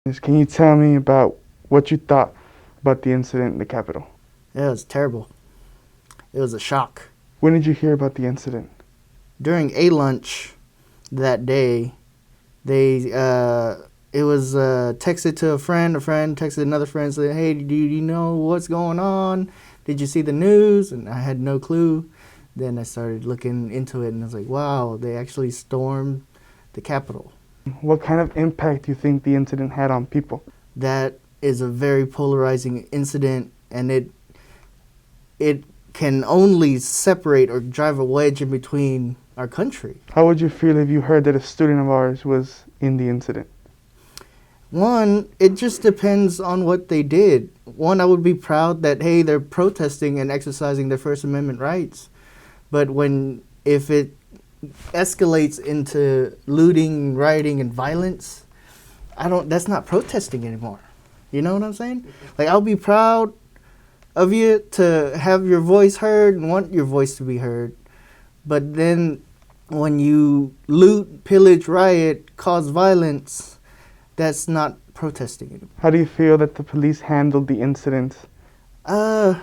Can you tell me about what you thought about the incident in the Capitol? It was terrible. It was a shock. When did you hear about the incident? During a lunch that day, it was texted to a friend texted another friend, said, hey, do you know what's going on? Did you see the news? And I had no clue. Then I started looking into it, and I was like, wow, they actually stormed the Capitol. What kind of impact do you think the incident had on people? That is a very polarizing incident, and it can only separate or drive a wedge in between our country. How would you feel if you heard that a student of ours was in the incident? One, it just depends on what they did. One, I would be proud that, hey, they're protesting and exercising their First Amendment rights. But if it escalates into looting, rioting, and violence, that's not protesting anymore. You know what I'm saying? Like, I'll be proud of you to have your voice heard and want your voice to be heard. But then when you loot, pillage, riot, cause violence, that's not protesting anymore. How do you feel that the police handled the incident? One,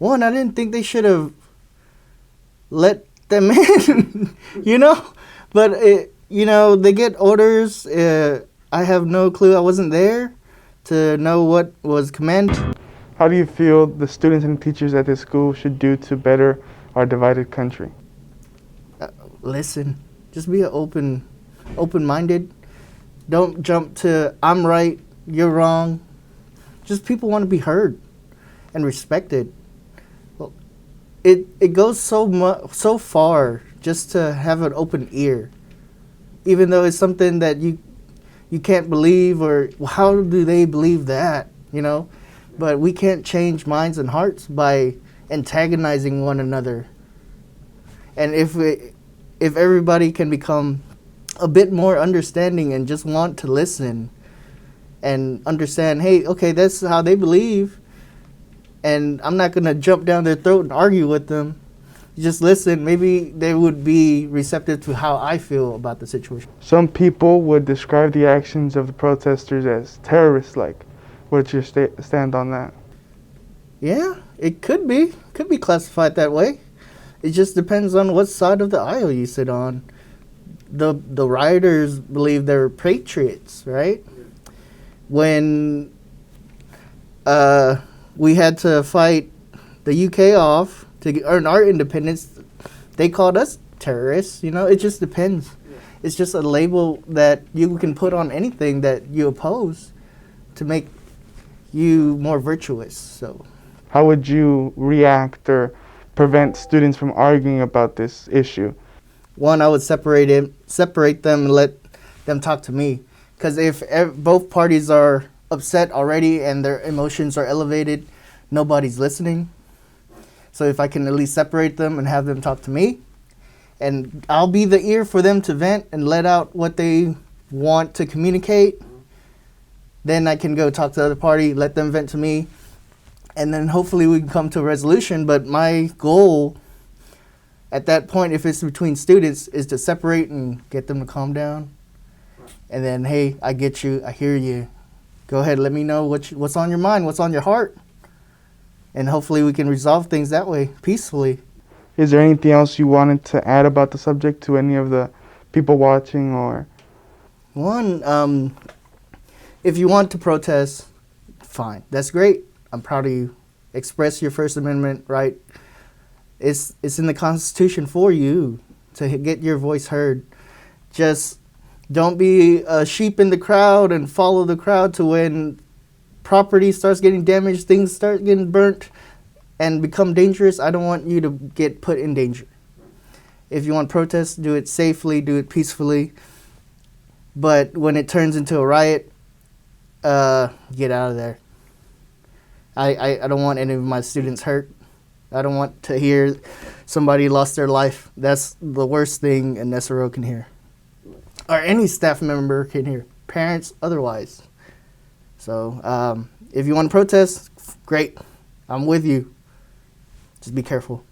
I didn't think they should have let them in, But, they get orders. I have no clue. I wasn't there to know what was commanded. How do you feel the students and teachers at this school should do to better our divided country? Listen. Just be open-minded. Don't jump to, I'm right, you're wrong. Just people want to be heard and respected. Well, it goes so far just to have an open ear, even though it's something that you can't believe, or how do they believe that, But we can't change minds and hearts by antagonizing one another. And if everybody can become a bit more understanding and just want to listen and understand, hey, okay, that's how they believe, and I'm not going to jump down their throat and argue with them. Just listen. Maybe they would be receptive to how I feel about the situation. Some people would describe the actions of the protesters as terrorist-like. What's your stand on that? Yeah, it could be classified that way. It just depends on what side of the aisle you sit on. The rioters believe they're patriots, right? When we had to fight the UK off to earn our independence, they called us terrorists. It just depends. It's just a label that you can put on anything that you oppose to make you more virtuous. So, how would you react or prevent students from arguing about this issue? One, I would separate them and let them talk to me. Because if both parties are upset already and their emotions are elevated, nobody's listening. So if I can at least separate them and have them talk to me, and I'll be the ear for them to vent and let out what they want to communicate, then I can go talk to the other party, let them vent to me, and then hopefully we can come to a resolution. But my goal at that point, if it's between students, is to separate and get them to calm down. And then, hey, I get you, I hear you. Go ahead, let me know what's on your mind, what's on your heart. And hopefully we can resolve things that way, peacefully. Is there anything else you wanted to add about the subject to any of the people watching? Or one, if you want to protest, fine. That's great. I'm proud of you. Express your First Amendment right. It's in the Constitution for you to get your voice heard. Just don't be a sheep in the crowd and follow the crowd to when property starts getting damaged, things start getting burnt and become dangerous. I don't want you to get put in danger. If you want to protest, do it safely, do it peacefully. But when it turns into a riot, get out of there. I don't want any of my students hurt. I don't want to hear somebody lost their life. That's the worst thing an SRO can hear. Or any staff member can hear. Parents, otherwise. So if you want to protest, great. I'm with you. Just be careful.